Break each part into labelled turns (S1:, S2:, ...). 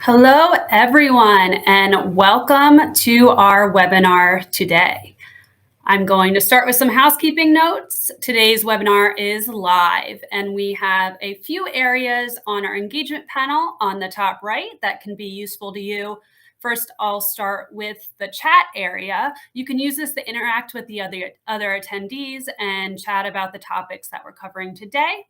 S1: Hello, everyone, and welcome to our webinar today. I'm going to start with some housekeeping notes. Today's webinar is live, and we have a few areas on our engagement panel on the top right that can be useful to you. First, I'll start with the chat area. You can use this to interact with the other attendees and chat about the topics that we're covering today.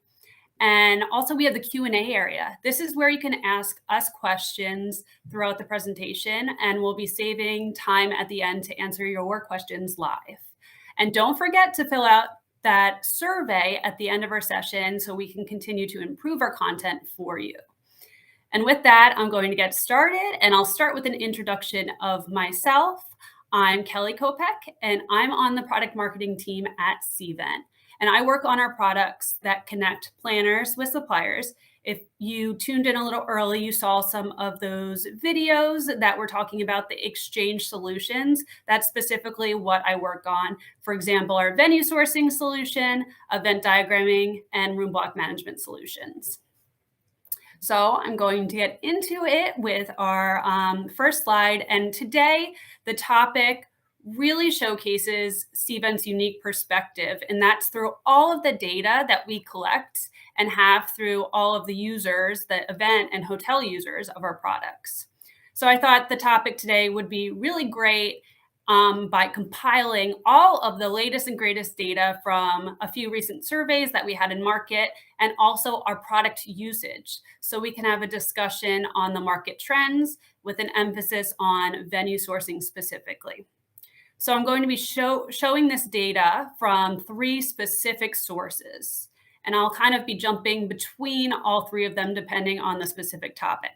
S1: And also we have the Q&A area. This is where you can ask us questions throughout the presentation, and we'll be saving time at the end to answer your questions live. And don't forget to fill out that survey at the end of our session so we can continue to improve our content for you. And with that, I'm going to get started, and I'll start with an introduction of myself. I'm Kelly Kopek, and I'm on the product marketing team at Cvent. And I work on our products that connect planners with suppliers. If you tuned in a little early, you saw some of those videos that were talking about the exchange solutions. That's specifically what I work on. For example, our venue sourcing solution, event diagramming, and room block management solutions. So I'm going to get into it with our first slide. And today, the topic really showcases Cvent's unique perspective, and that's through all of the data that we collect and have through all of the users, the event and hotel users of our products. So I thought the topic today would be really great by compiling all of the latest and greatest data from a few recent surveys that we had in market, and also our product usage. So we can have a discussion on the market trends with an emphasis on venue sourcing specifically. So I'm going to be showing this data from 3 specific sources, and I'll kind of be jumping between all 3 of them depending on the specific topic.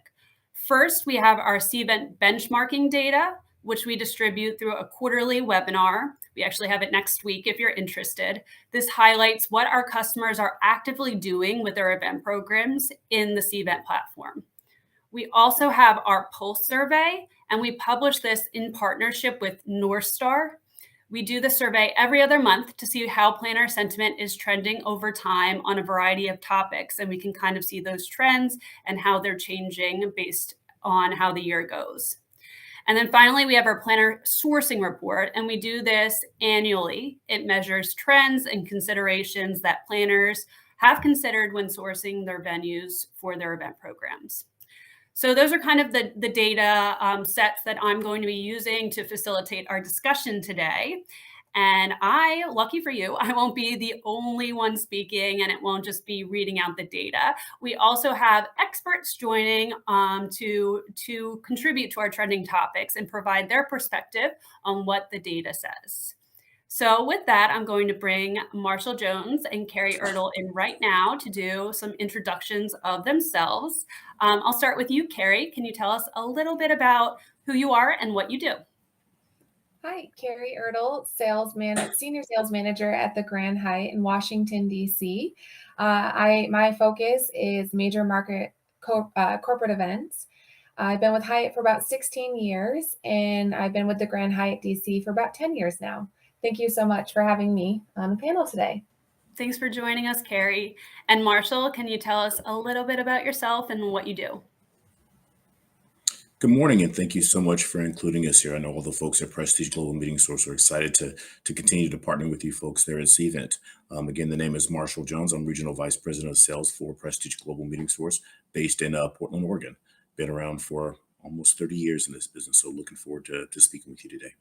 S1: First, we have our Cvent benchmarking data, which we distribute through a quarterly webinar. We actually have it next week if you're interested. This highlights what our customers are actively doing with their event programs in the Cvent platform. We also have our Pulse Survey, and we publish this in partnership with Northstar. We do the survey every other month to see how planner sentiment is trending over time on a variety of topics, and we can kind of see those trends and how they're changing based on how the year goes. And then finally, we have our Planner Sourcing Report, and we do this annually. It measures trends and considerations that planners have considered when sourcing their venues for their event programs. So those are kind of the data sets that I'm going to be using to facilitate our discussion today. And lucky for you, I won't be the only one speaking, and it won't just be reading out the data. We also have experts joining to contribute to our trending topics and provide their perspective on what the data says. So with that, I'm going to bring Marshall Jones and Carrie Ertl in right now to do some introductions of themselves. I'll start with you, Carrie. Can you tell us a little bit about who you are and what you do?
S2: Hi, Carrie Ertl, Senior Sales Manager at the Grand Hyatt in Washington, D.C. My focus is major market corporate events. I've been with Hyatt for about 16 years, and I've been with the Grand Hyatt DC for about 10 years now. Thank you so much for having me on the panel today.
S1: Thanks for joining us, Carrie. And Marshall, can you tell us a little bit about yourself and what you do?
S3: Good morning, and thank you so much for including us here. I know all the folks at Prestige Global Meeting Source are excited to continue to partner with you folks there at Cvent. Again, the name is Marshall Jones. I'm Regional Vice President of Sales for Prestige Global Meeting Source based in Portland, Oregon. Been around for almost 30 years in this business, so looking forward to speaking with you today.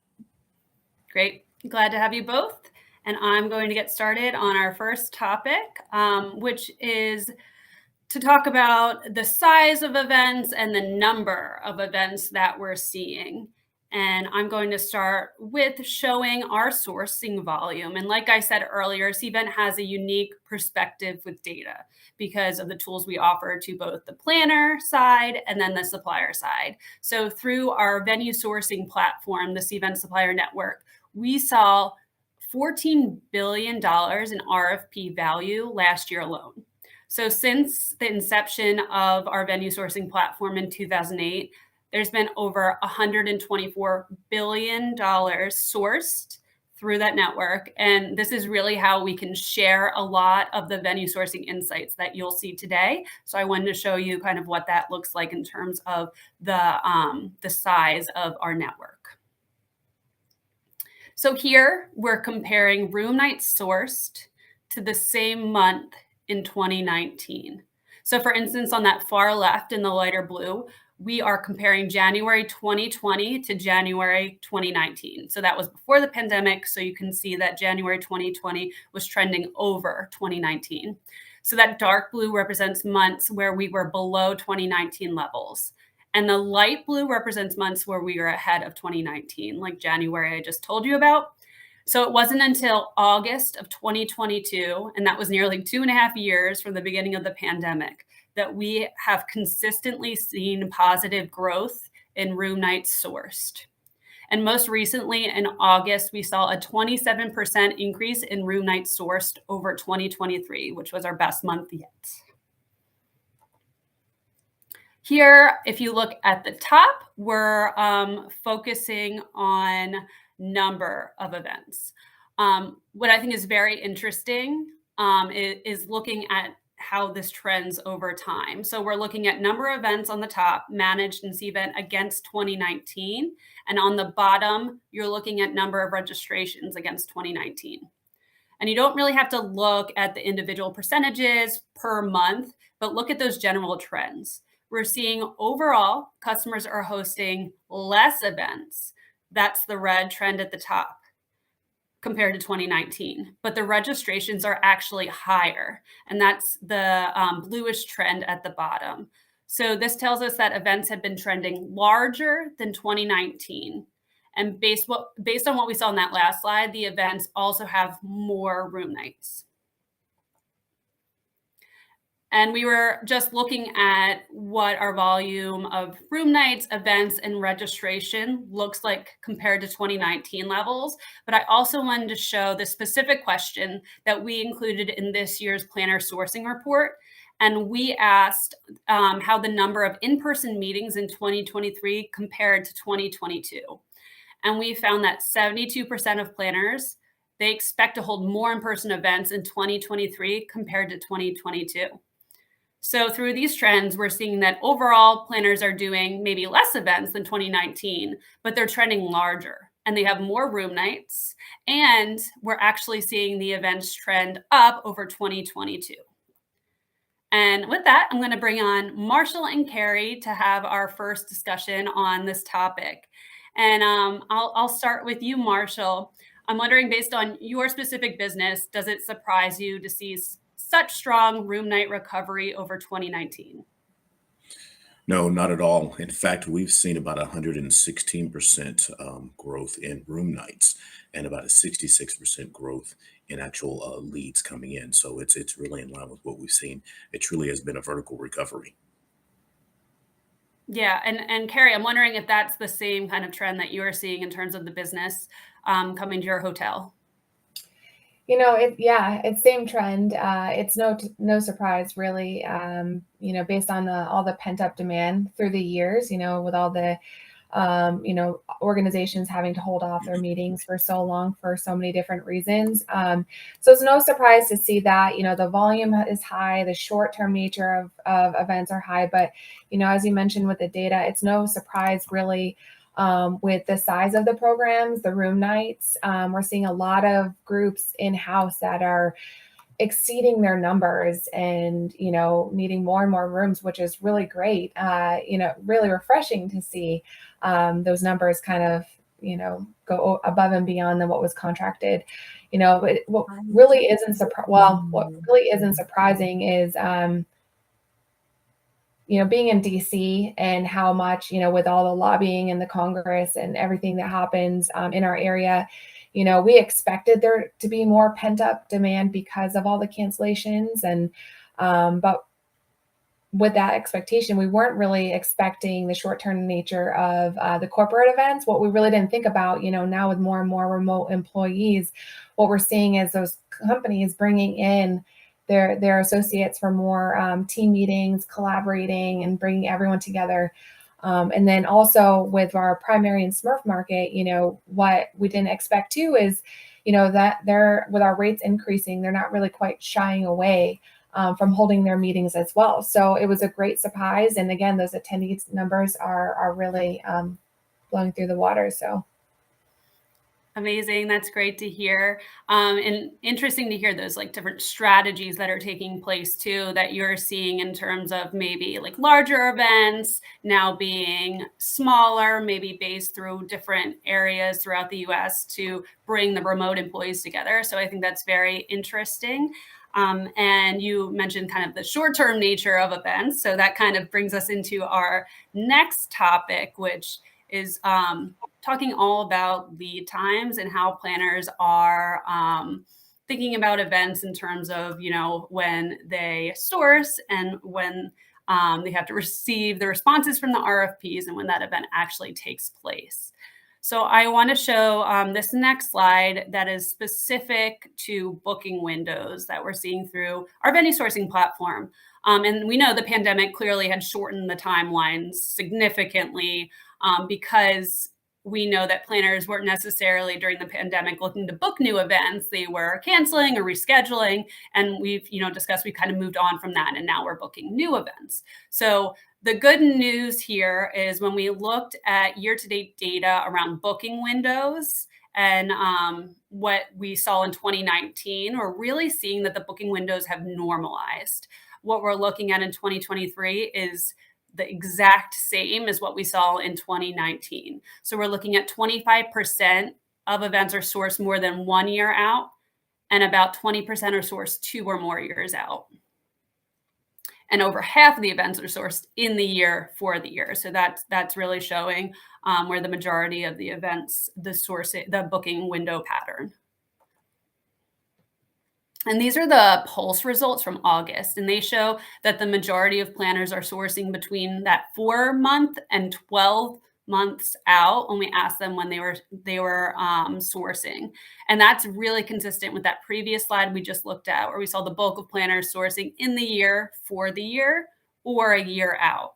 S1: Great. Glad to have you both. And I'm going to get started on our first topic, which is to talk about the size of events and the number of events that we're seeing. And I'm going to start with showing our sourcing volume. And like I said earlier, Cvent has a unique perspective with data because of the tools we offer to both the planner side and then the supplier side. So through our venue sourcing platform, the Cvent Supplier Network, we saw $14 billion in RFP value last year alone. So since the inception of our venue sourcing platform in 2008, there's been over $124 billion sourced through that network. And this is really how we can share a lot of the venue sourcing insights that you'll see today. So I wanted to show you kind of what that looks like in terms of the size of our network. So here we're comparing room nights sourced to the same month in 2019. So for instance, on that far left in the lighter blue, we are comparing January 2020 to January 2019. So that was before the pandemic. So you can see that January 2020 was trending over 2019. So that dark blue represents months where we were below 2019 levels. And the light blue represents months where we were ahead of 2019, like January I just told you about. So it wasn't until August of 2022, and that was nearly 2.5 years from the beginning of the pandemic, that we have consistently seen positive growth in room nights sourced. And most recently in August, we saw a 27% increase in room nights sourced over 2023, which was our best month yet. Here, if you look at the top, we're focusing on number of events. What I think is very interesting is looking at how this trends over time. So we're looking at number of events on the top, managed in Cvent against 2019. And on the bottom, you're looking at number of registrations against 2019. And you don't really have to look at the individual percentages per month, but look at those general trends. We're seeing overall customers are hosting less events. That's the red trend at the top compared to 2019, but the registrations are actually higher, and that's the bluish trend at the bottom. So this tells us that events have been trending larger than 2019. And based on what we saw in that last slide, the events also have more room nights. And we were just looking at what our volume of room nights, events, and registration looks like compared to 2019 levels. But I also wanted to show the specific question that we included in this year's Planner Sourcing Report. And we asked how the number of in-person meetings in 2023 compared to 2022. And we found that 72% of planners, they expect to hold more in-person events in 2023 compared to 2022. So through these trends, we're seeing that overall planners are doing maybe less events than 2019, but they're trending larger and they have more room nights. And we're actually seeing the events trend up over 2022. And with that, I'm going to bring on Marshall and Carrie to have our first discussion on this topic. And I'll start with you, Marshall. I'm wondering, based on your specific business, does it surprise you to see such strong room night recovery over 2019?
S3: No, not at all. In fact, we've seen about 116% growth in room nights and about a 66% growth in actual leads coming in. So it's really in line with what we've seen. It truly has been a vertical recovery.
S1: Yeah, and Carrie, I'm wondering if that's the same kind of trend that you are seeing in terms of the business coming to your hotel.
S2: It's same trend. It's no surprise really, based on all the pent up demand through the years, with all the, organizations having to hold off their meetings for so long for so many different reasons. So it's no surprise to see that, the volume is high, the short-term nature of events are high, but, as you mentioned with the data, it's no surprise really. With the size of the programs, the room nights, we're seeing a lot of groups in-house that are exceeding their numbers and, needing more and more rooms, which is really great. Really refreshing to see those numbers kind of, go above and beyond than what was contracted. But what really isn't surprising is, being in DC and how much, with all the lobbying and the Congress and everything that happens in our area, we expected there to be more pent up demand because of all the cancellations. And, but with that expectation, we weren't really expecting the short-term nature of the corporate events. What we really didn't think about, now with more and more remote employees, what we're seeing is those companies bringing in their associates for more team meetings, collaborating, and bringing everyone together. And then also with our primary and Smurf market, what we didn't expect too is, that they're, with our rates increasing, they're not really quite shying away from holding their meetings as well. So it was a great surprise. And again, those attendees numbers are really blowing through the water. So.
S1: Amazing. That's great to hear. And interesting to hear those like different strategies that are taking place too, that you're seeing in terms of maybe like larger events now being smaller, maybe based through different areas throughout the US to bring the remote employees together. So I think that's very interesting. And you mentioned kind of the short-term nature of events. So that kind of brings us into our next topic, which is talking all about lead times and how planners are thinking about events in terms of, when they source and when they have to receive the responses from the RFPs and when that event actually takes place. So I want to show this next slide that is specific to booking windows that we're seeing through our venue sourcing platform. And we know the pandemic clearly had shortened the timelines significantly because we know that planners weren't necessarily during the pandemic looking to book new events. They were canceling or rescheduling. And we've, discussed, we kind of moved on from that and now we're booking new events. So the good news here is when we looked at year-to-date data around booking windows and what we saw in 2019, we're really seeing that the booking windows have normalized. What we're looking at in 2023 is the exact same as what we saw in 2019. So we're looking at 25% of events are sourced more than 1 year out, and about 20% are sourced 2 or more years out. And over half of the events are sourced in the year for the year. So that's really showing where the majority of the events, the booking window pattern. And these are the Pulse results from August, and they show that the majority of planners are sourcing between that 4-month and 12 months out when we asked them when they were sourcing. And that's really consistent with that previous slide we just looked at, where we saw the bulk of planners sourcing in the year for the year or a year out.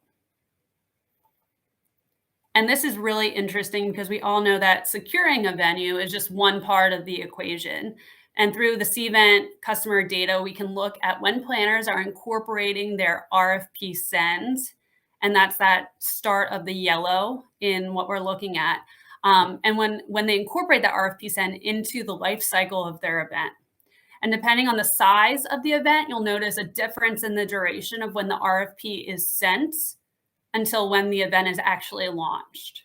S1: And this is really interesting because we all know that securing a venue is just one part of the equation. And through the Cvent customer data, we can look at when planners are incorporating their RFP sends, and that's that start of the yellow in what we're looking at. And when they incorporate that RFP send into the life cycle of their event. And depending on the size of the event, you'll notice a difference in the duration of when the RFP is sent until when the event is actually launched.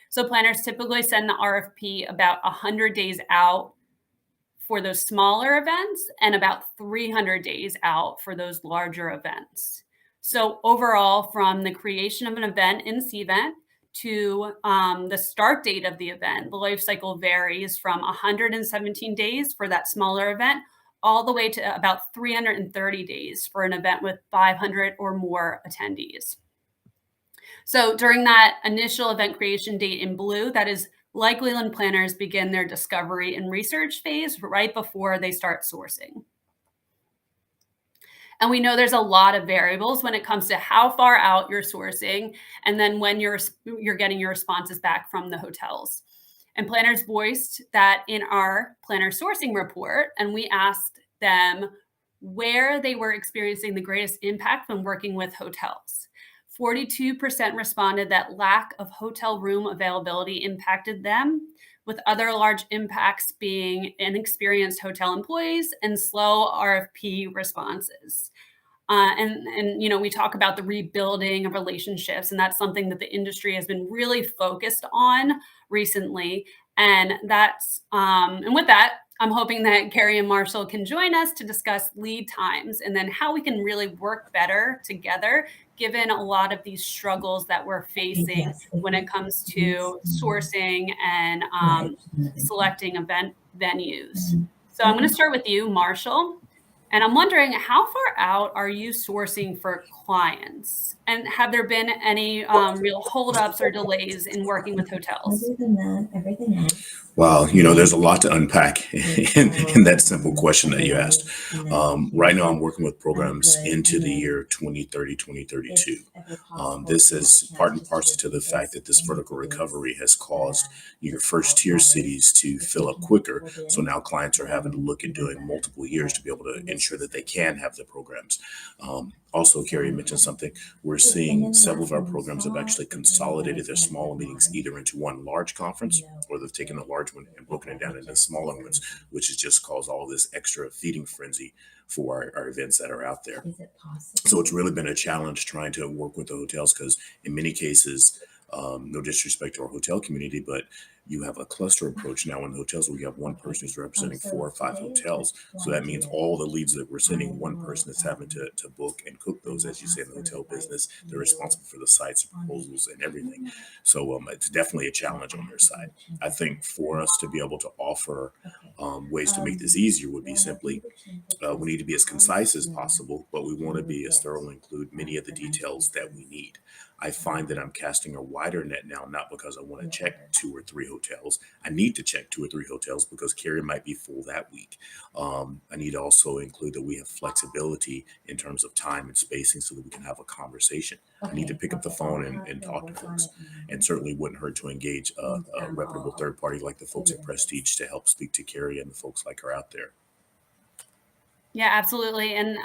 S1: So planners typically send the RFP about 100 days out for those smaller events and about 300 days out for those larger events. So overall, from the creation of an event in Cvent to the start date of the event, the life cycle varies from 117 days for that smaller event all the way to about 330 days for an event with 500 or more attendees. So during that initial event creation date in blue, that is likely when planners begin their discovery and research phase right before they start sourcing. And we know there's a lot of variables when it comes to how far out you're sourcing and then when you're getting your responses back from the hotels. And planners voiced that in our planner sourcing report, and we asked them where they were experiencing the greatest impact when working with hotels. 42% responded that lack of hotel room availability impacted them, with other large impacts being inexperienced hotel employees and slow RFP responses. We talk about the rebuilding of relationships, and that's something that the industry has been really focused on recently. And with that, I'm hoping that Carrie and Marshall can join us to discuss lead times and then how we can really work better together, given a lot of these struggles that we're facing when it comes to sourcing and selecting event venues. So I'm going to start with you, Marshall. And I'm wondering, how far out are you sourcing for clients? And have there been any real holdups or delays in working with hotels?
S4: Other than that, everything else.
S3: Wow, there's a lot to unpack in that simple question that you asked. Right now, I'm working with programs into the year 2030, 2032. This is part and parcel to the fact that this vertical recovery has caused your first tier cities to fill up quicker. So now clients are having to look at doing multiple years to be able to ensure that they can have the programs. Also, Carrie mentioned something. We're seeing several of our programs have actually consolidated their smaller meetings either into one large conference, or they've taken a large one and broken it down into smaller ones, which has just caused all this extra feeding frenzy for our events that are out there. So it's really been a challenge trying to work with the hotels, because in many cases, no disrespect to our hotel community, but you have a cluster approach now in hotels where you have one person who's representing 4 or 5 hotels. So that means all the leads that we're sending, one person is having to book and cook those, as you say, in the hotel business. They're responsible for the sites, proposals, and everything. So it's definitely a challenge on their side. I think for us to be able to offer ways to make this easier would be simply, we need to be as concise as possible, but we want to be as thorough and include many of the details that we need. I find that I'm casting a wider net now, not because I want to check 2 or 3 hotels. I need to check 2 or 3 hotels because Carrie might be full that week. I need to also include that we have flexibility in terms of time and spacing so that we can have a conversation. I need to pick up the phone and talk to folks, and certainly wouldn't hurt to engage a reputable third party like the folks at Prestige to help speak to Carrie and the folks like her out there.
S1: Yeah, absolutely. And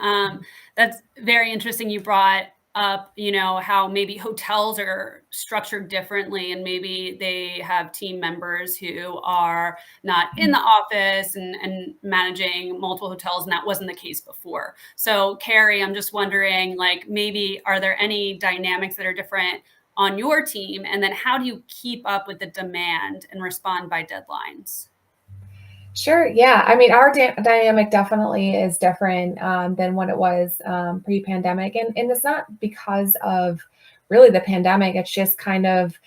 S1: that's very interesting. You brought up, how maybe hotels are structured differently, and maybe they have team members who are not in the office and managing multiple hotels, and that wasn't the case before. So Carrie, I'm just wondering, maybe are there any dynamics that are different on your team? And then how do you keep up with the demand and respond by deadlines?
S2: Sure. Yeah. I mean, our dynamic definitely is different than what it was pre-pandemic. And it's not because of really the pandemic. It's just kind of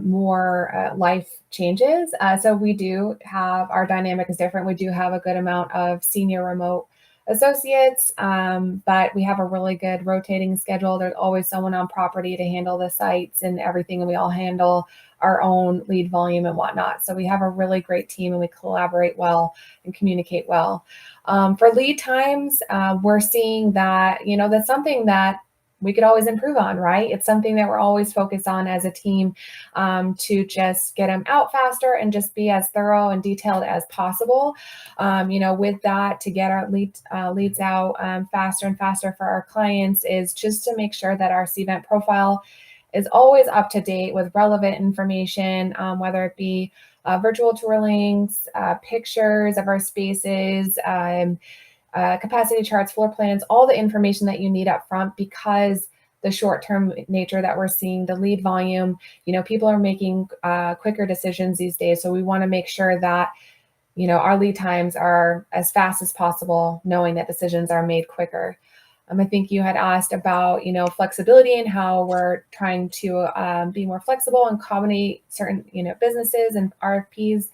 S2: more life changes. So we do have, our dynamic is different. We do have a good amount of senior remote associates, but we have a really good rotating schedule. There's always someone on property to handle the sites and everything, and we all handle our own lead volume and whatnot. So we have a really great team, and we collaborate well and communicate well. For lead times, we're seeing that, that's something that we could always improve on, right? It's something that we're always focused on as a team, to just get them out faster and just be as thorough and detailed as possible. With that, to get our leads out faster and faster for our clients is just to make sure that our Cvent profile is always up to date with relevant information, whether it be virtual tour links, pictures of our spaces, capacity charts, floor plans, all the information that you need up front, because the short-term nature that we're seeing, the lead volume, people are making quicker decisions these days. So we want to make sure that, our lead times are as fast as possible, knowing that decisions are made quicker. I think you had asked about, flexibility and how we're trying to be more flexible and accommodate certain, businesses and RFPs.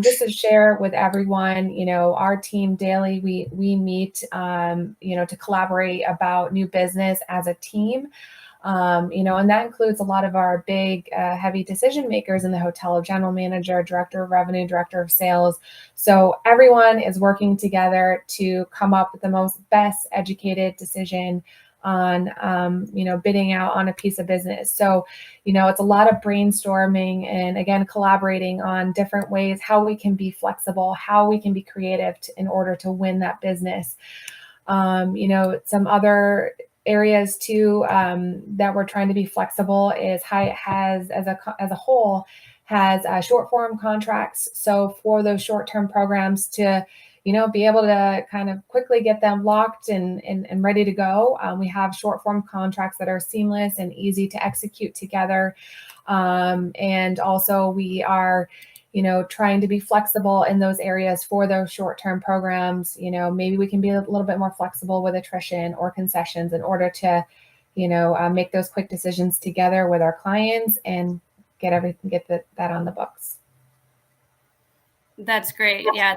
S2: Just to share with everyone, our team daily, we meet, to collaborate about new business as a team. And that includes a lot of our big, heavy decision makers in the hotel: general manager, director of revenue, director of sales. So everyone is working together to come up with the best educated decision on, bidding out on a piece of business. So, it's a lot of brainstorming and, again, collaborating on different ways, how we can be flexible, how we can be creative in order to win that business. Some other areas too, that we're trying to be flexible is how it has, as a whole, has short form contracts. So for those short-term programs to, be able to kind of quickly get them locked and ready to go. We have short form contracts that are seamless and easy to execute together. And also we are, trying to be flexible in those areas for those short-term programs. Maybe we can be a little bit more flexible with attrition or concessions in order to, make those quick decisions together with our clients and get that on the books.
S1: That's great. Yeah.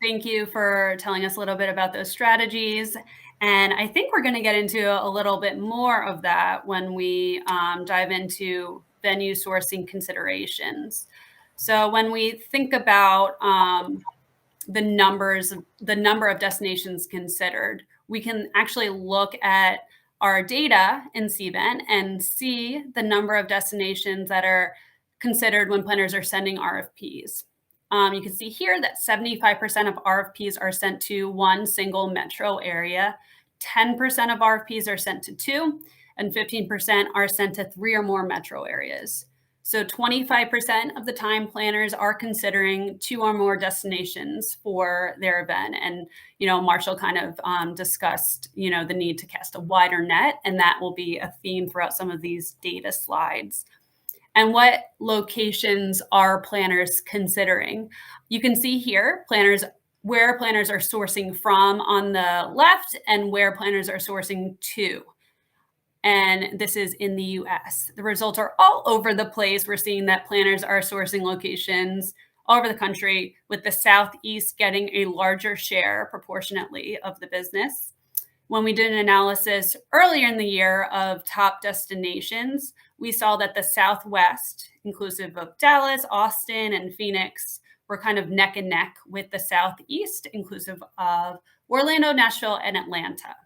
S1: Thank you for telling us a little bit about those strategies. And I think we're going to get into a little bit more of that when we dive into venue sourcing considerations. So when we think about the number of destinations considered, we can actually look at our data in Cvent and see the number of destinations that are considered when planners are sending RFPs. You can see here that 75% of RFPs are sent to one single metro area, 10% of RFPs are sent to two, and 15% are sent to three or more metro areas. So 25% of the time planners are considering two or more destinations for their event. And, Marshall kind of discussed, the need to cast a wider net, and that will be a theme throughout some of these data slides. And what locations are planners considering? You can see here where planners are sourcing from on the left and where planners are sourcing to. And this is in the US. The results are all over the place. We're seeing that planners are sourcing locations all over the country, with the Southeast getting a larger share proportionately of the business. When we did an analysis earlier in the year of top destinations, we saw that the Southwest, inclusive of Dallas, Austin, and Phoenix, were kind of neck and neck with the Southeast, inclusive of Orlando, Nashville, and Atlanta.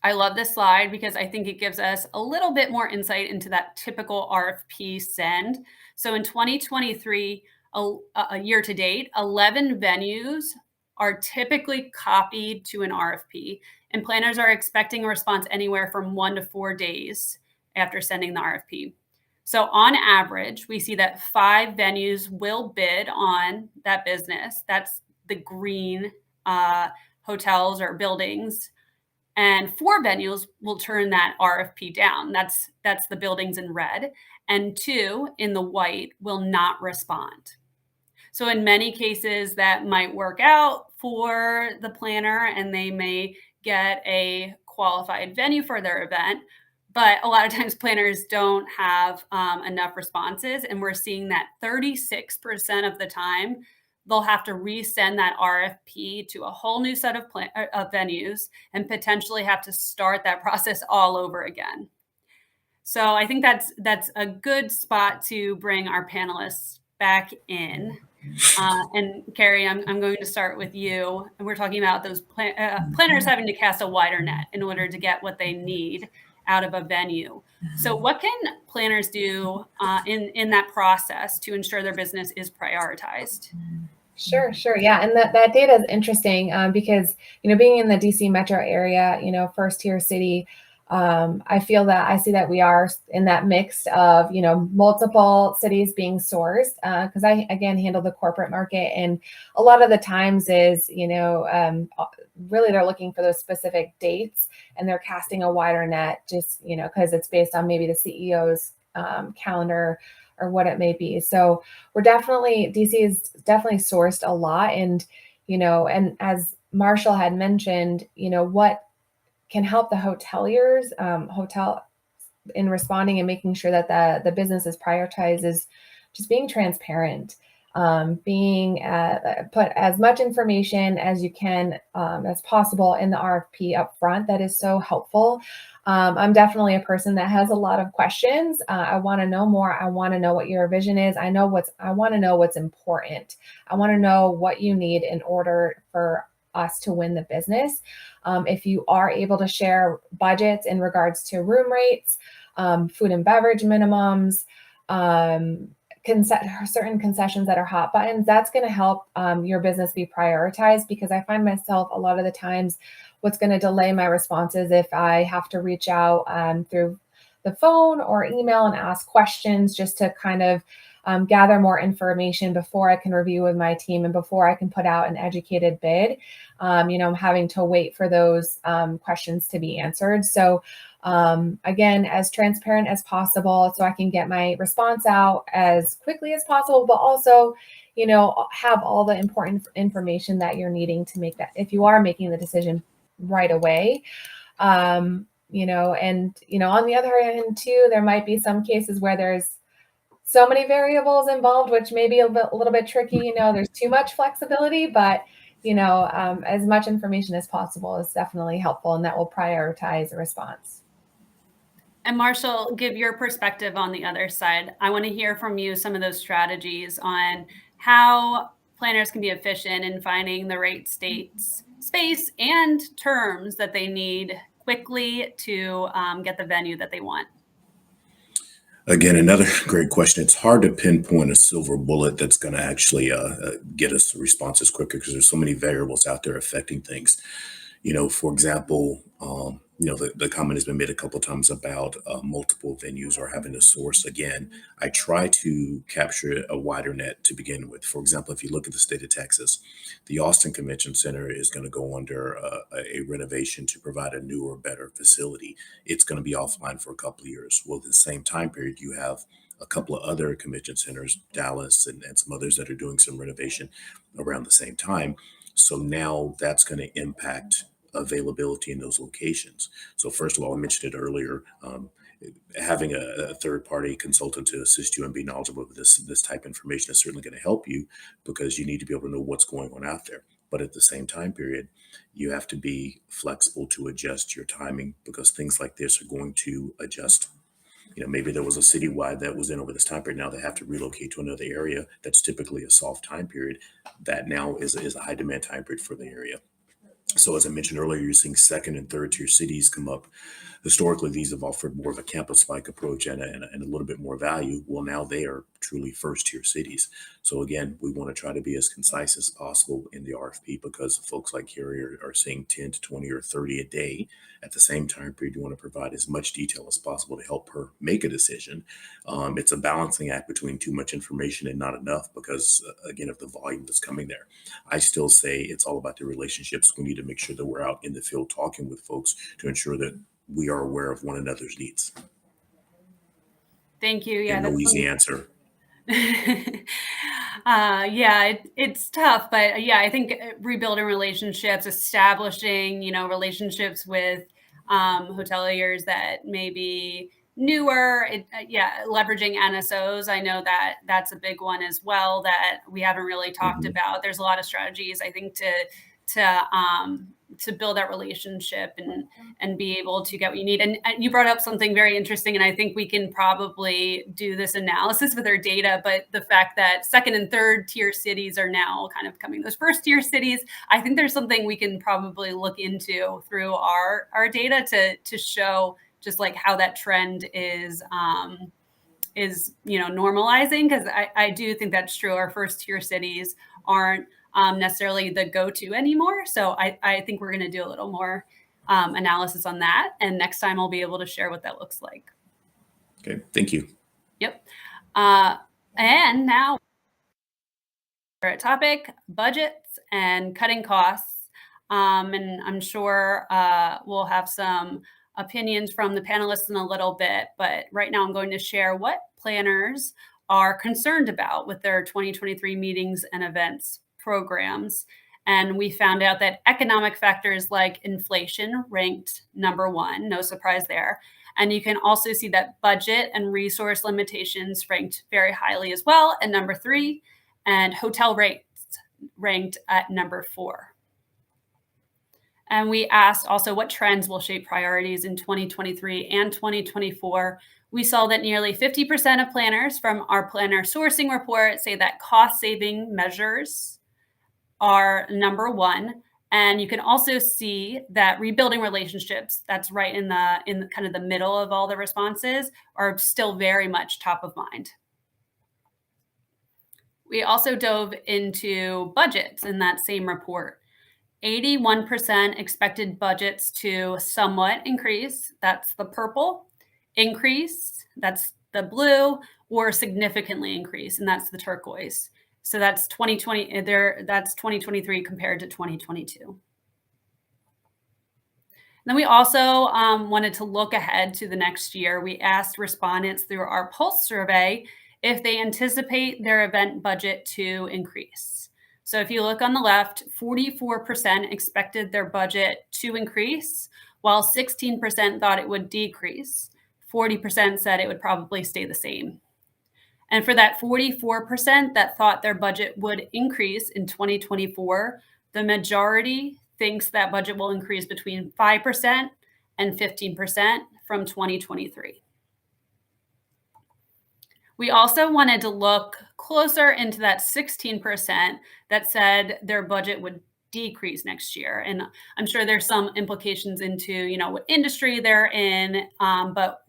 S1: I love this slide because I think it gives us a little bit more insight into that typical RFP send. So in 2023, a year to date, 11 venues are typically copied to an RFP, and planners are expecting a response anywhere from 1 to 4 days after sending the RFP. So on average, we see that 5 venues will bid on that business. That's the green hotels or buildings. And 4 venues will turn that RFP down. That's the buildings in red. And 2 in the white will not respond. So in many cases, that might work out for the planner and they may get a qualified venue for their event. But a lot of times planners don't have enough responses. And we're seeing that 36% of the time, they'll have to resend that RFP to a whole new set of venues and potentially have to start that process all over again. So I think that's a good spot to bring our panelists back in. And Carrie, I'm going to start with you. And we're talking about those planners having to cast a wider net in order to get what they need out of a venue. So what can planners do in that process to ensure their business is prioritized?
S2: Sure. Yeah. And that data is interesting because, being in the DC metro area, first tier city, I see that we are in that mix of, multiple cities being sourced because I, again, handle the corporate market. And a lot of the times is, really they're looking for those specific dates and they're casting a wider net just, because it's based on maybe the CEO's calendar or what it may be. So DC is definitely sourced a lot. And, and as Marshall had mentioned, what can help the hoteliers, in responding and making sure that the business is prioritized is just being transparent, put as much information as you can as possible in the RFP up front. That is so helpful. I'm definitely a person that has a lot of questions. I want to know more. I want to know what your vision is. I want to know what's important. I want to know what you need in order for us to win the business. If you are able to share budgets in regards to room rates, food and beverage minimums, certain concessions that are hot buttons, that's going to help your business be prioritized, because I find myself a lot of the times what's going to delay my responses if I have to reach out through the phone or email and ask questions just to kind of gather more information before I can review with my team and before I can put out an educated bid. I'm having to wait for those questions to be answered. So again, as transparent as possible so I can get my response out as quickly as possible, but also, have all the important information that you're needing to make that, if you are making the decision right away. On the other hand too, there might be some cases where there's so many variables involved, which may be a little bit tricky. There's too much flexibility, but as much information as possible is definitely helpful, and that will prioritize a response.
S1: And Marshall, give your perspective on the other side. I want to hear from you some of those strategies on how planners can be efficient in finding the right states, space, and terms that they need quickly to get the venue that they want.
S3: Again, another great question. It's hard to pinpoint a silver bullet that's going to actually get us responses quicker because there's so many variables out there affecting things. For example, the comment has been made a couple of times about multiple venues or having to source. Again, I try to capture a wider net to begin with. For example, if you look at the state of Texas, the Austin Convention Center is going to go under a renovation to provide a newer, better facility. It's going to be offline for a couple of years. Well, at the same time period, you have a couple of other convention centers, Dallas and some others that are doing some renovation around the same time. So now that's going to impact availability in those locations. So first of all, I mentioned it earlier, having a third party consultant to assist you and be knowledgeable of this type of information is certainly going to help you because you need to be able to know what's going on out there. But at the same time period, you have to be flexible to adjust your timing because things like this are going to adjust. Maybe there was a citywide that was in over this time period. Now they have to relocate to another area that's typically a soft time period. That now is a high demand time period for the area. So as I mentioned earlier, you're seeing second and third tier cities come up. Historically, these have offered more of a campus-like approach and a little bit more value. Well, now they are truly first tier cities. So again, we want to try to be as concise as possible in the RFP because folks like Carrie are seeing 10 to 20 or 30 a day. At the same time period, you want to provide as much detail as possible to help her make a decision. It's a balancing act between too much information and not enough because, again, of the volume that's coming there. I still say it's all about the relationships. We need to make sure that we're out in the field talking with folks to ensure that we are aware of one another's needs.
S1: Thank you. Yeah,
S3: no easy answer.
S1: It's tough, but I think rebuilding relationships, establishing, relationships with hoteliers that may be newer, leveraging NSOs. I know that that's a big one as well that we haven't really talked about. There's a lot of strategies, I think, to build that relationship and be able to get what you need. And you brought up something very interesting, and I think we can probably do this analysis with our data, but the fact that second and third tier cities are now kind of becoming those first tier cities, I think there's something we can probably look into through our data to show just like how that trend is normalizing, because I do think that's true. Our first tier cities aren't necessarily the go-to anymore. So I think we're going to do a little more analysis on that. And next time I'll be able to share what that looks like.
S3: Okay, thank you.
S1: Yep. And now our topic, budgets and cutting costs. And I'm sure we'll have some opinions from the panelists in a little bit, but right now I'm going to share what planners are concerned about with their 2023 meetings and events programs. And we found out that economic factors like inflation ranked number one, no surprise there. And you can also see that budget and resource limitations ranked very highly as well at number 3, and hotel rates ranked at number 4. And we asked also what trends will shape priorities in 2023 and 2024. We saw that nearly 50% of planners from our Planner Sourcing Report say that cost-saving measures are number 1. And you can also see that rebuilding relationships, that's right in kind of the middle of all the responses, are still very much top of mind. We also dove into budgets in that same report. 81% expected budgets to somewhat increase, that's the purple, increase, that's the blue, or significantly increase, and that's the turquoise. So that's 2023 compared to 2022. Then we also wanted to look ahead to the next year. We asked respondents through our Pulse survey if they anticipate their event budget to increase. So if you look on the left, 44% expected their budget to increase, while 16% thought it would decrease. 40% said it would probably stay the same. And for that 44% that thought their budget would increase in 2024, The majority thinks that budget will increase between 5% and 15% from 2023. We also wanted to look closer into that 16% that said their budget would decrease next year. And I'm sure there's some implications into, what industry they're in, but,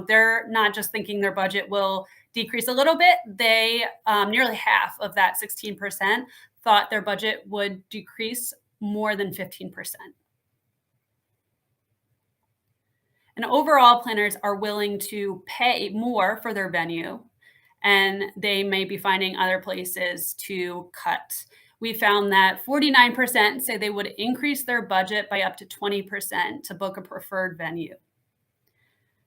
S1: they're not just thinking their budget will decrease a little bit. They, nearly half of that 16% thought their budget would decrease more than 15%. And overall, planners are willing to pay more for their venue, and they may be finding other places to cut. We found that 49% say they would increase their budget by up to 20% to book a preferred venue.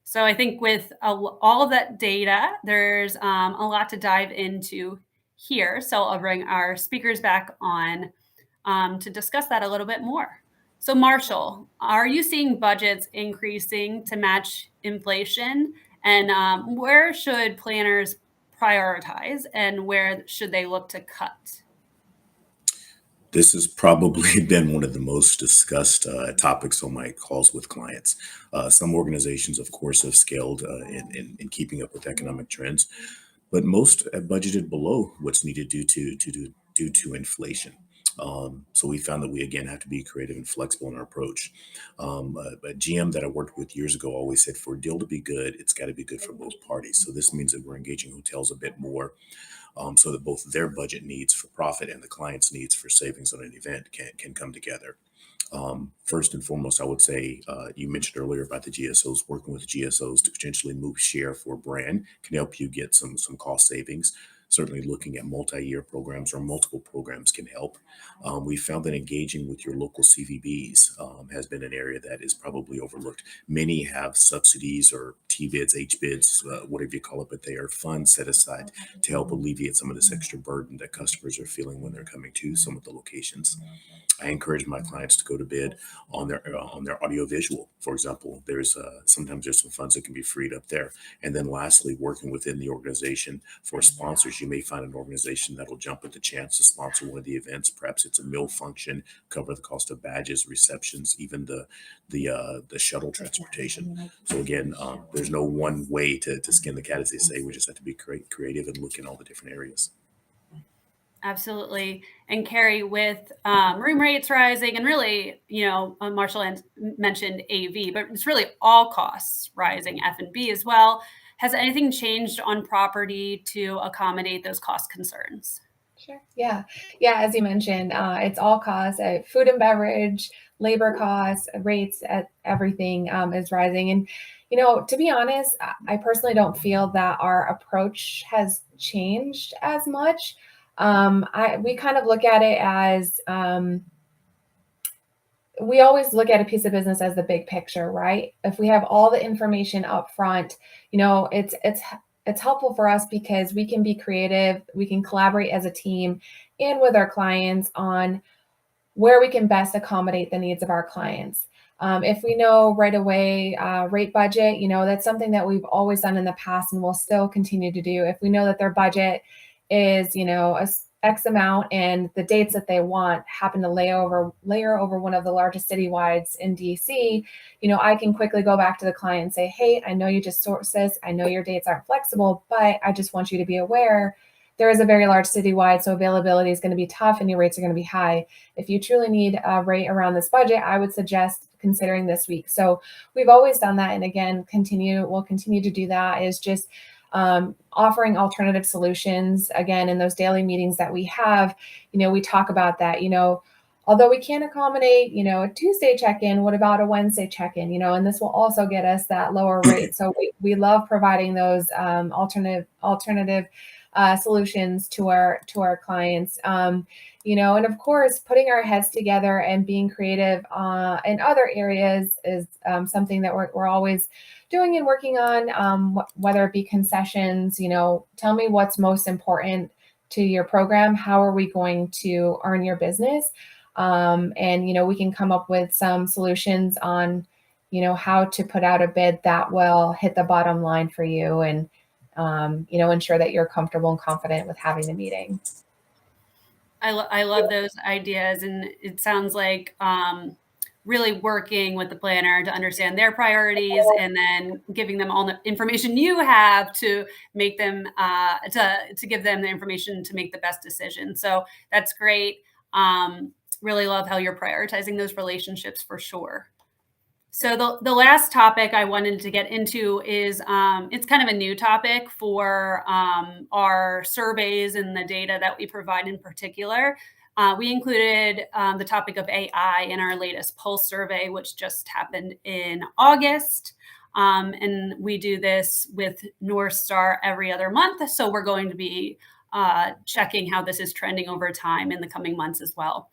S1: So I think with all of that data, there's a lot to dive into here. So I'll bring our speakers back on to discuss that a little bit more. So Marshall, are you seeing budgets increasing to match inflation? And where should planners prioritize and where should they look to cut?
S3: This has probably been one of the most discussed topics on my calls with clients. Some organizations, of course, have scaled in keeping up with economic trends, but most have budgeted below what's needed due to inflation. So we found that we again have to be creative and flexible in our approach. A GM that I worked with years ago always said, for a deal to be good, it's got to be good for both parties. So this means that we're engaging hotels a bit more, so that both their budget needs for profit and the client's needs for savings on an event can come together. First and foremost, I would say you mentioned earlier about the GSOs. Working with GSOs to potentially move share for a brand can help you get some cost savings. Certainly looking at multi-year programs or multiple programs can help. We found that engaging with your local CVBs has been an area that is probably overlooked. Many have subsidies or T-bids, H-bids, whatever you call it, but they are funds set aside to help alleviate some of this extra burden that customers are feeling when they're coming to some of the locations. I encourage my clients to go to bid on their audiovisual. For example, there's sometimes there's some funds that can be freed up there. And then lastly, working within the organization for sponsors, you may find an organization that'll jump at the chance to sponsor one of the events. Perhaps it's a meal function, cover the cost of badges, receptions, even the shuttle transportation. So again, there's no one way to skin the cat, as they say. We just have to be creative and look in all the different areas.
S1: Absolutely. And Carrie, with room rates rising and really, Marshall mentioned AV, but it's really all costs rising, F&B as well. Has anything changed on property to accommodate those cost concerns?
S2: Sure. Yeah. As you mentioned, it's all costs, food and beverage, labor costs, rates, everything is rising. And, to be honest, I personally don't feel that our approach has changed as much. We kind of look at it as, we always look at a piece of business as the big picture, right? If we have all the information up front, it's helpful for us because we can be creative, we can collaborate as a team and with our clients on where we can best accommodate the needs of our clients. If we know right away, rate budget, that's something that we've always done in the past and we'll still continue to do. If we know that their budget is, a X amount and the dates that they want happen to layer over one of the largest citywides in DC, I can quickly go back to the client and say, hey, I know you just sourced this. I know your dates aren't flexible, but I just want you to be aware there is a very large citywide, so availability is going to be tough and your rates are going to be high. If you truly need a rate around this budget, I would suggest considering this week. So we've always done that. And again, we'll continue to do that, is just offering alternative solutions. Again, in those daily meetings that we have, we talk about that, although we can't accommodate, a Tuesday check-in, what about a Wednesday check-in, and this will also get us that lower rate. So we love providing those alternative solutions to our clients, and of course, putting our heads together and being creative in other areas is something that we're always doing and working on, whether it be concessions, tell me what's most important to your program. How are we going to earn your business? And, we can come up with some solutions on, how to put out a bid that will hit the bottom line for you and, ensure that you're comfortable and confident with having the meeting.
S1: I love those ideas, and it sounds like really working with the planner to understand their priorities, and then giving them all the information you have to make them to give them the information to make the best decision. So that's great. Really love how you're prioritizing those relationships for sure. So the last topic I wanted to get into is it's kind of a new topic for our surveys and the data that we provide in particular. We included the topic of AI in our latest Pulse survey, which just happened in August. And we do this with Northstar every other month. So we're going to be checking how this is trending over time in the coming months as well.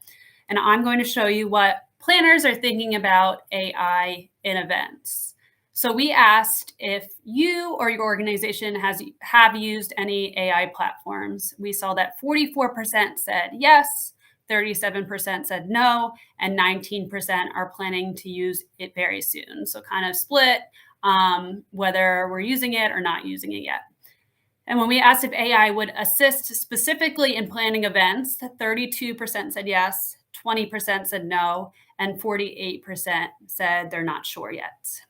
S1: And I'm going to show you what planners are thinking about AI in events. So we asked if you or your organization have used any AI platforms. We saw that 44% said yes, 37% said no, and 19% are planning to use it very soon. So kind of split whether we're using it or not using it yet. And when we asked if AI would assist specifically in planning events, 32% said yes, 20% said no, and 48% said they're not sure yet.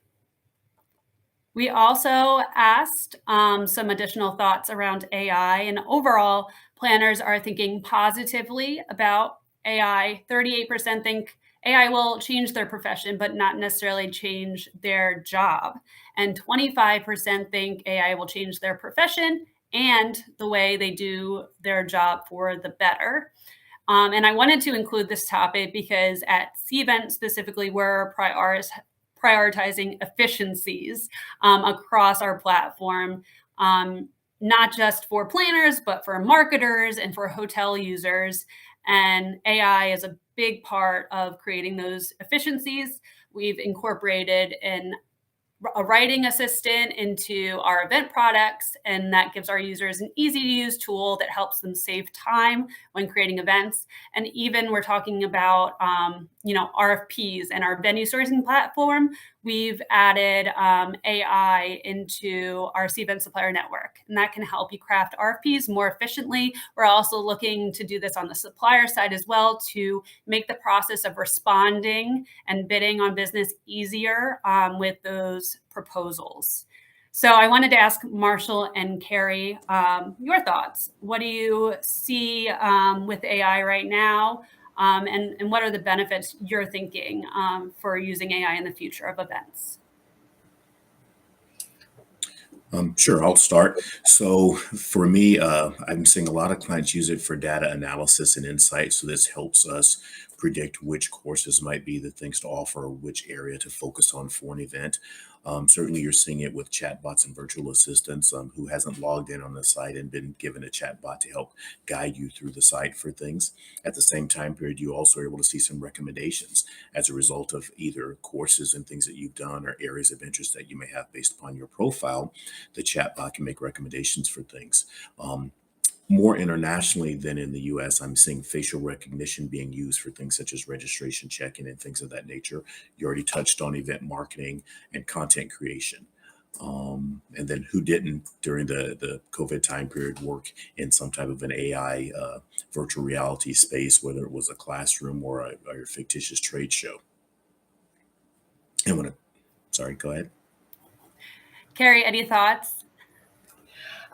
S1: We also asked some additional thoughts around AI, and overall, planners are thinking positively about AI. 38% think AI will change their profession, but not necessarily change their job. And 25% think AI will change their profession and the way they do their job for the better. And I wanted to include this topic because at Cvent specifically, we're prioritizing efficiencies across our platform, not just for planners, but for marketers and for hotel users. And AI is a big part of creating those efficiencies. We've incorporated a writing assistant into our event products, and that gives our users an easy to use tool that helps them save time when creating events. And even we're talking about RFPs and our venue sourcing platform. We've added AI into our Cvent supplier network, and that can help you craft RFPs more efficiently. We're also looking to do this on the supplier side as well to make the process of responding and bidding on business easier with those proposals. So I wanted to ask Marshall and Carrie your thoughts. What do you see with AI right now? And what are the benefits you're thinking for using AI in the future of events?
S3: Sure, I'll start. So for me, I'm seeing a lot of clients use it for data analysis and insight. So this helps us predict which courses might be the things to offer, which area to focus on for an event. Certainly, you're seeing it with chatbots and virtual assistants who hasn't logged in on the site and been given a chatbot to help guide you through the site for things. At the same time period, you also are able to see some recommendations as a result of either courses and things that you've done or areas of interest that you may have based upon your profile. The chatbot can make recommendations for things. More internationally than in the US, I'm seeing facial recognition being used for things such as registration checking and things of that nature. You already touched on event marketing and content creation. And then who didn't during the COVID time period work in some type of an AI virtual reality space, whether it was a classroom or a fictitious trade show? And sorry, go ahead.
S1: Carrie, any thoughts?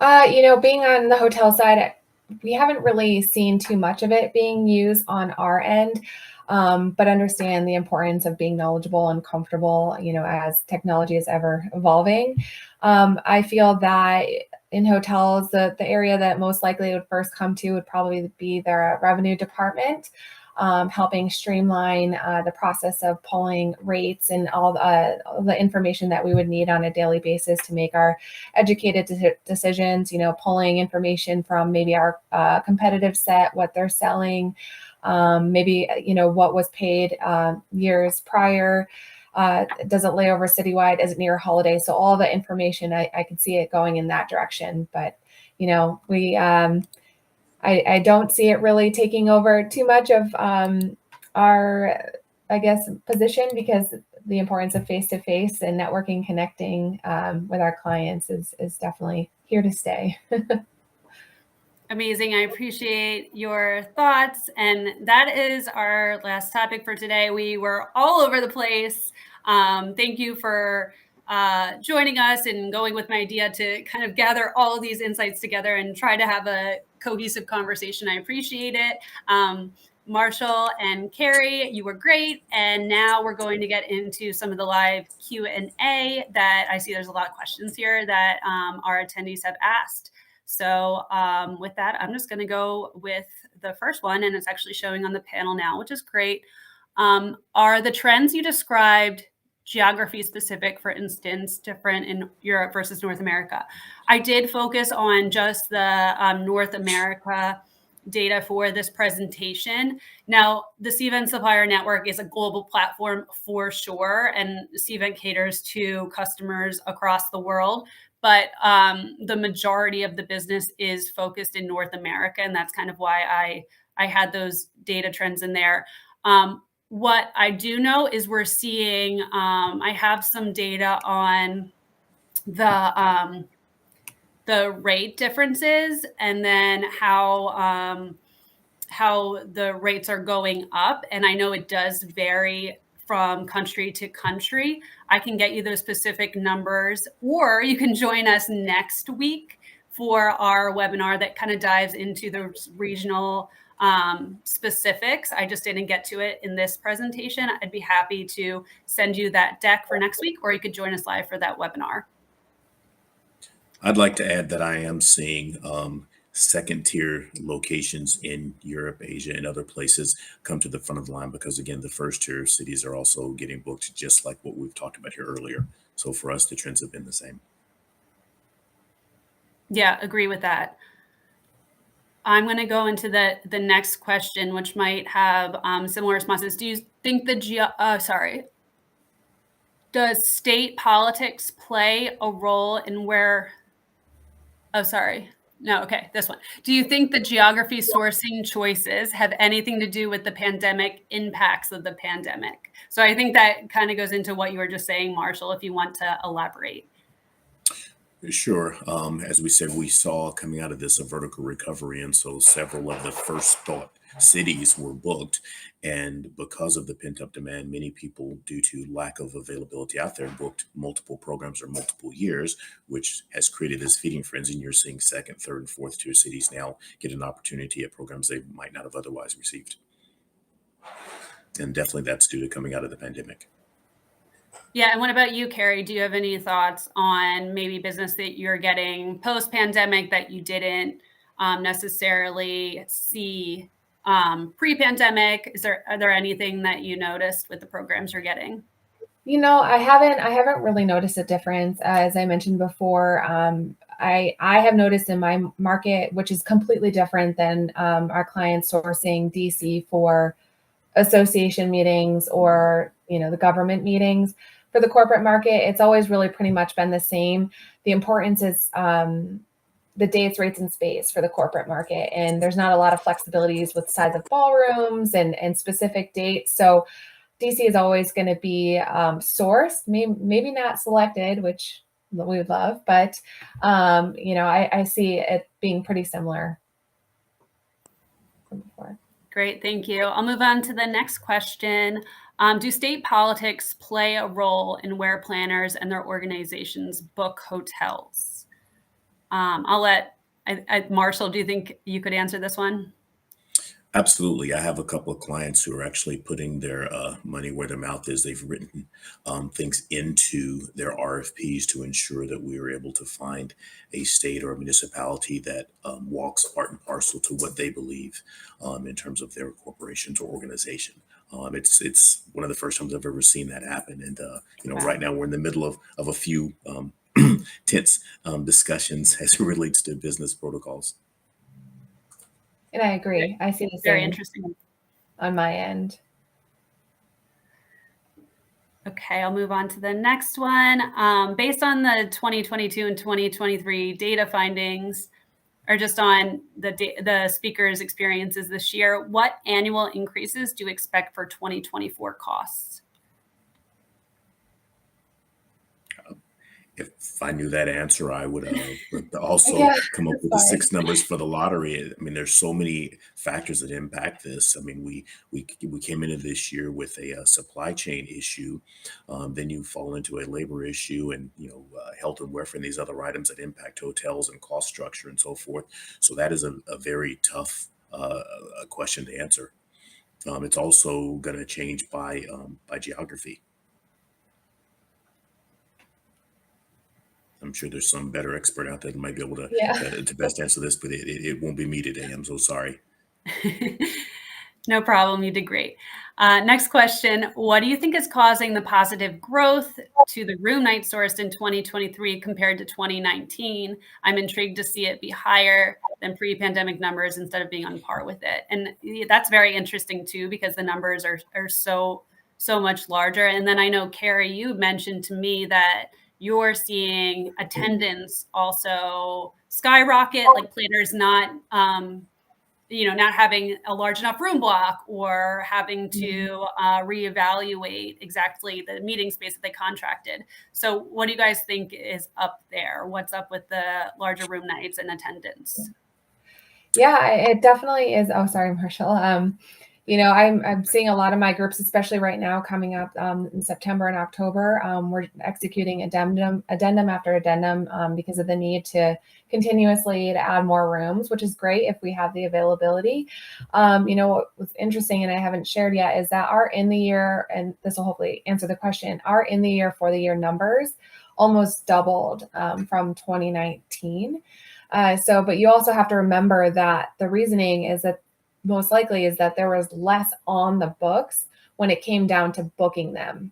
S2: Being on the hotel side, we haven't really seen too much of it being used on our end, but understand the importance of being knowledgeable and comfortable, as technology is ever evolving. I feel that in hotels, the area that most likely would first come to would probably be their revenue department. Helping streamline the process of pulling rates and all the information that we would need on a daily basis to make our educated decisions, pulling information from maybe our competitive set, what they're selling, maybe, what was paid years prior. Does it lay over citywide? Is it near a holiday? So all the information, I can see it going in that direction. But, I don't see it really taking over too much of our, position, because the importance of face-to-face and networking, connecting with our clients is definitely here to stay.
S1: Amazing. I appreciate your thoughts. And that is our last topic for today. We were all over the place. Thank you for joining us and going with my idea to kind of gather all of these insights together and try to have a cohesive conversation. I appreciate it. Marshall and Carrie, you were great. And now we're going to get into some of the live Q&A that I see there's a lot of questions here that our attendees have asked. So with that, I'm just going to go with the first one, and it's actually showing on the panel now, which is great. Are the trends you described geography specific, for instance, different in Europe versus North America? I did focus on just the North America data for this presentation. Now, the Cvent Supplier Network is a global platform for sure, and Cvent caters to customers across the world. But the majority of the business is focused in North America, and that's kind of why I had those data trends in there. What I do know is we're seeing, I have some data on the rate differences and then how the rates are going up. And I know it does vary from country to country. I can get you those specific numbers, or you can join us next week for our webinar that kind of dives into the regional specifics. I just didn't get to it in this presentation. I'd be happy to send you that deck for next week, or you could join us live for that webinar.
S3: I'd like to add that I am seeing second tier locations in Europe, Asia, and other places come to the front of the line because, again, the first tier cities are also getting booked, just like what we've talked about here earlier. So for us, the trends have been the same.
S1: Yeah, agree with that. I'm going to go into the next question, which might have similar responses. Do you think does state politics play a role in where? Oh, sorry. No, okay, this one. Do you think the geography sourcing choices have anything to do with the pandemic impacts of the pandemic? So I think that kind of goes into what you were just saying, Marshall, if you want to elaborate.
S3: Sure. As we said, we saw coming out of this a vertical recovery. And so several of the first thought cities were booked. And because of the pent up demand, many people, due to lack of availability out there, booked multiple programs or multiple years, which has created this feeding frenzy. And you're seeing second, third, and fourth tier cities now get an opportunity at programs they might not have otherwise received. And definitely that's due to coming out of the pandemic.
S1: Yeah. And what about you, Carrie? Do you have any thoughts on maybe business that you're getting post-pandemic that you didn't necessarily see pre-pandemic? Are there anything that you noticed with the programs you're getting?
S2: You know, I haven't really noticed a difference. As I mentioned before, I have noticed in my market, which is completely different than our clients sourcing DC for association meetings or, the government meetings. For the corporate market, it's always really pretty much been the same. The importance is the dates, rates, and space for the corporate market. And there's not a lot of flexibilities with size of ballrooms and specific dates. So DC is always going to be sourced, maybe not selected, which we would love, but I see it being pretty similar from before.
S1: Great, thank you. I'll move on to the next question. Do state politics play a role in where planners and their organizations book hotels? I'll let Marshall, do you think you could answer this one?
S3: Absolutely. I have a couple of clients who are actually putting their money where their mouth is. They've written things into their RFPs to ensure that we are able to find a state or a municipality that walks part and parcel to what they believe in terms of their corporations or organization. It's one of the first times I've ever seen that happen. And, right now we're in the middle of a few tense discussions as it relates to business protocols.
S2: And I agree. I see the same.
S1: Very interesting
S2: on my end.
S1: Okay, I'll move on to the next one. Based on the 2022 and 2023 data findings, or just on the speakers' experiences this year, what annual increases do you expect for 2024 costs?
S3: If I knew that answer, I would also
S2: Yeah,
S3: come up
S2: that's
S3: with the
S2: fine.
S3: 6 numbers for the lottery. I mean, there's so many factors that impact this. I mean, we came into this year with a, supply chain issue. Then you fall into a labor issue, and health and welfare and these other items that impact hotels and cost structure and so forth. So that is a very tough question to answer. It's also going to change by geography. I'm sure there's some better expert out there that might be able to
S2: Yeah.
S3: to best answer this, but it won't be me today. I'm so sorry.
S1: No problem. You did great. Next question. What do you think is causing the positive growth to the room night sourced in 2023 compared to 2019? I'm intrigued to see it be higher than pre-pandemic numbers instead of being on par with it. And that's very interesting too, because the numbers are so much larger. And then I know, Carrie, you mentioned to me that you're seeing attendance also skyrocket, like planners not not having a large enough room block or having to reevaluate exactly the meeting space that they contracted. So what do you guys think is up there? What's up with the larger room nights and attendance?
S2: Yeah, it definitely is. Oh, sorry, Marshall. I'm seeing a lot of my groups, especially right now, coming up in September and October. We're executing addendum after addendum because of the need to continuously to add more rooms, which is great if we have the availability. What was interesting, and I haven't shared yet, is that our in the year, and this will hopefully answer the question, our in the year for the year numbers almost doubled from 2019. But you also have to remember that the reasoning is that most likely is that there was less on the books when it came down to booking them.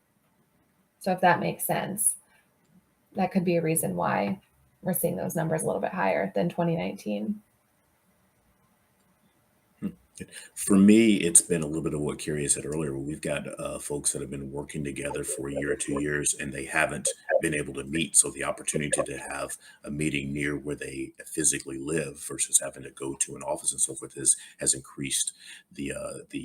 S2: So if that makes sense, that could be a reason why we're seeing those numbers a little bit higher than 2019.
S3: For me, it's been a little bit of what Carrie said earlier. We've got folks that have been working together for a year or 2 years, and they haven't been able to meet. So the opportunity to have a meeting near where they physically live versus having to go to an office and so forth has increased the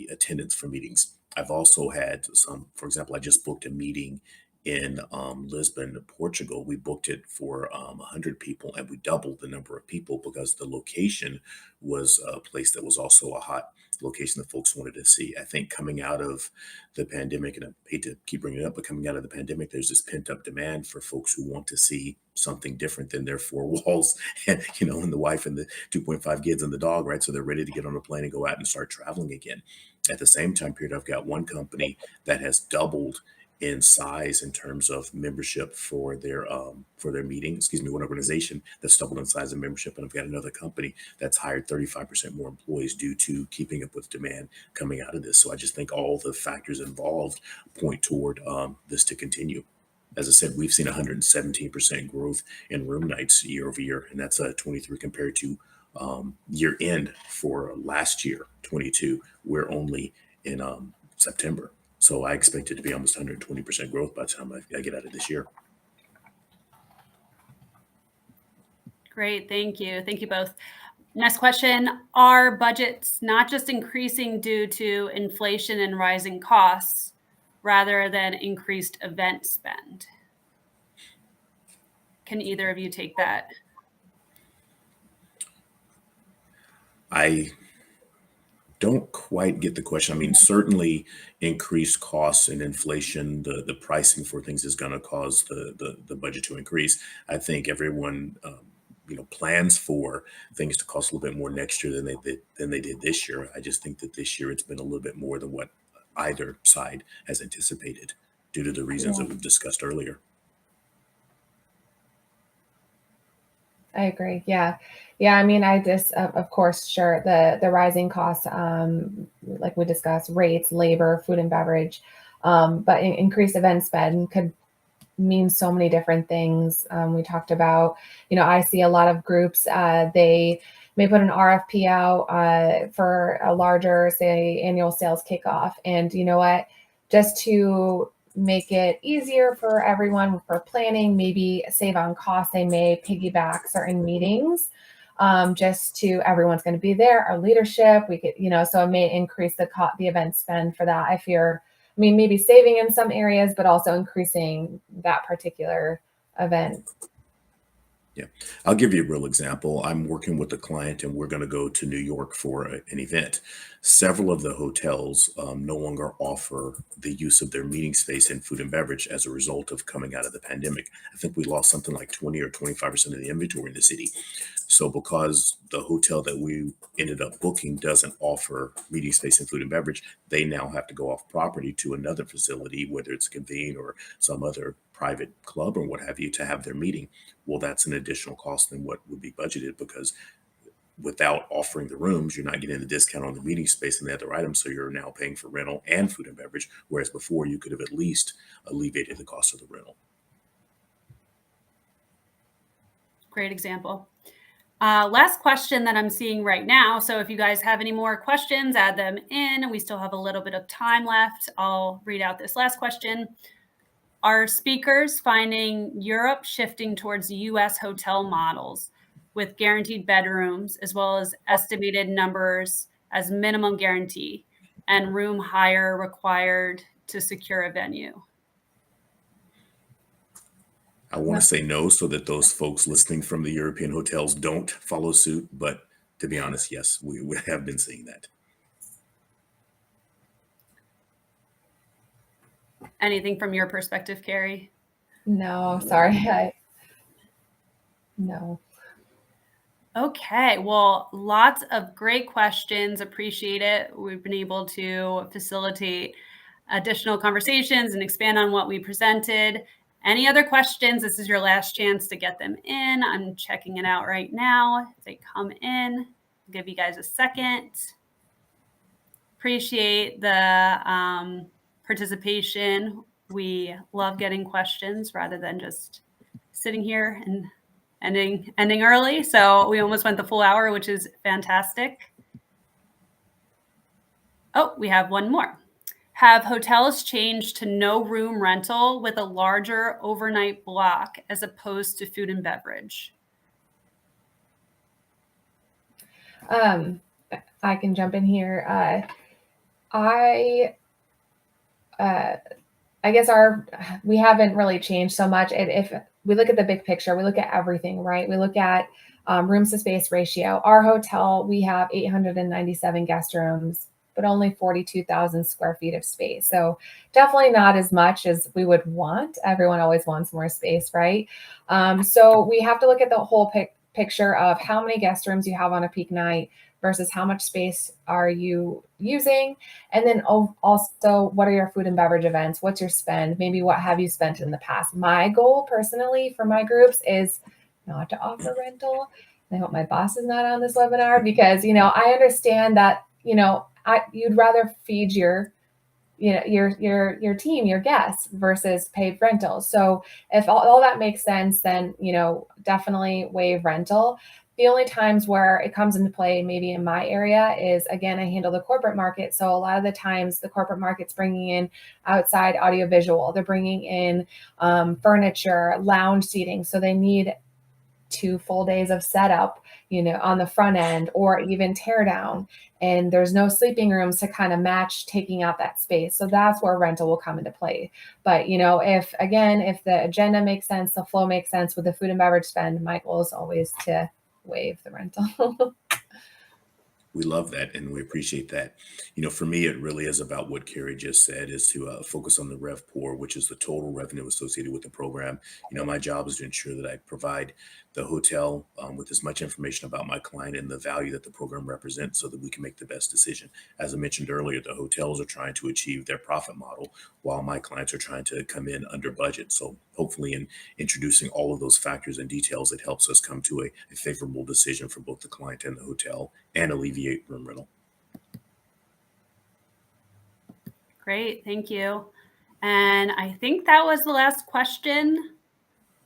S3: attendance for meetings. I've also had some, for example, I just booked a meeting in Lisbon, Portugal. We booked it for 100 people, and we doubled the number of people because the location was a place that was also a hot location that folks wanted to see. I think coming out of the pandemic, and I hate to keep bringing it up, but coming out of the pandemic, there's this pent up demand for folks who want to see something different than their four walls, and the wife and the 2.5 kids and the dog, right? So they're ready to get on a plane and go out and start traveling again. At the same time period, I've got one company that has doubled in size in terms of membership for their meeting. Excuse me, one organization that's doubled in size of membership, and I've got another company that's hired 35% more employees due to keeping up with demand coming out of this. So I just think all the factors involved point toward this to continue. As I said, we've seen 117% growth in room nights year over year, and that's 23 compared to year end for last year, 22. We're only in September. So I expect it to be almost 120% growth by the time I get out of this year.
S1: Great. Thank you. Thank you both. Next question. Are budgets not just increasing due to inflation and rising costs rather than increased event spend? Can either of you take that?
S3: I don't quite get the question. I mean, certainly increased costs and inflation, the pricing for things is going to cause the budget to increase. I think everyone plans for things to cost a little bit more next year than they did this year. I just think that this year it's been a little bit more than what either side has anticipated due to the reasons that we've discussed earlier.
S2: I agree. Yeah. I mean, I just, of course, sure, the rising costs, like we discussed, rates, labor, food and beverage, but increased event spend could mean so many different things. We talked about, I see a lot of groups, they may put an RFP out for a larger, say, annual sales kickoff. And you know what? Just to make it easier for everyone for planning, maybe save on costs, they may piggyback certain meetings just to everyone's going to be there. Our leadership, we could, so it may increase the event spend for that. I fear, maybe saving in some areas, but also increasing that particular event.
S3: Yeah, I'll give you a real example. I'm working with a client and we're going to go to New York for an event. Several of the hotels no longer offer the use of their meeting space in food and beverage as a result of coming out of the pandemic. I think we lost something like 20 or 25% of the inventory in the city. So because the hotel that we ended up booking doesn't offer meeting space and food and beverage, they now have to go off property to another facility, whether it's Cvent or some other private club or what have you, to have their meeting. Well, that's an additional cost than what would be budgeted, because without offering the rooms, you're not getting the discount on the meeting space and the other items. So you're now paying for rental and food and beverage, whereas before you could have at least alleviated the cost of the rental.
S1: Great example. Last question that I'm seeing right now. So if you guys have any more questions, add them in. We still have a little bit of time left. I'll read out this last question. Are speakers finding Europe shifting towards US hotel models with guaranteed bedrooms, as well as estimated numbers as minimum guarantee and room hire required to secure a venue?
S3: I want to say no, so that those folks listening from the European hotels don't follow suit. But to be honest, yes, we have been seeing that.
S1: Anything from your perspective, Carrie?
S2: No, sorry. No.
S1: Okay, well, lots of great questions. Appreciate it. We've been able to facilitate additional conversations and expand on what we presented. Any other questions? This is your last chance to get them in. I'm checking it out right now. If they come in, I'll give you guys a second. Appreciate the participation. We love getting questions rather than just sitting here and ending early. So we almost went the full hour, which is fantastic. Oh, we have one more. Have hotels changed to no room rental with a larger overnight block as opposed to food and beverage?
S2: I can jump in here. I guess we haven't really changed so much. If we look at the big picture, we look at everything, right? We look at rooms to space ratio. Our hotel, we have 897 guest rooms, but only 42,000 square feet of space. So definitely not as much as we would want. Everyone always wants more space, right? So we have to look at the whole picture of how many guest rooms you have on a peak night versus how much space are you using. And then also, what are your food and beverage events? What's your spend? Maybe what have you spent in the past? My goal personally for my groups is not to offer rental. I hope my boss is not on this webinar, because, I understand that, you'd rather feed your team, your guests, versus paid rental. So if all that makes sense, then, definitely waive rental. The only times where it comes into play, maybe in my area, is, again, I handle the corporate market. So a lot of the times the corporate market's bringing in outside audiovisual. They're bringing in furniture, lounge seating. So they need 2 full days of setup, on the front end, or even tear down. And there's no sleeping rooms to kind of match taking out that space. So that's where rental will come into play. But, if the agenda makes sense, the flow makes sense with the food and beverage spend, my goal is always to waive the rental.
S3: We love that, and we appreciate that. For me, it really is about what Carrie just said, is to focus on the RevPOR, which is the total revenue associated with the program. My job is to ensure that I provide the hotel with as much information about my client and the value that the program represents, so that we can make the best decision. As I mentioned earlier, the hotels are trying to achieve their profit model, while my clients are trying to come in under budget. So hopefully, in introducing all of those factors and details, it helps us come to a favorable decision for both the client and the hotel, and alleviate room rental.
S1: Great, thank you. And I think that was the last question.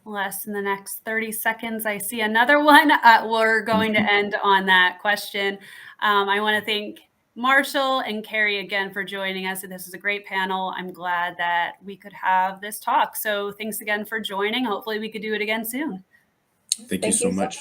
S1: Less than the next 30 seconds, I see another one. We're going to end on that question. I want to thank Marshall and Carrie again for joining us. This is a great panel. I'm glad that we could have this talk. So thanks again for joining. Hopefully we could do it again soon.
S3: Thank you so much.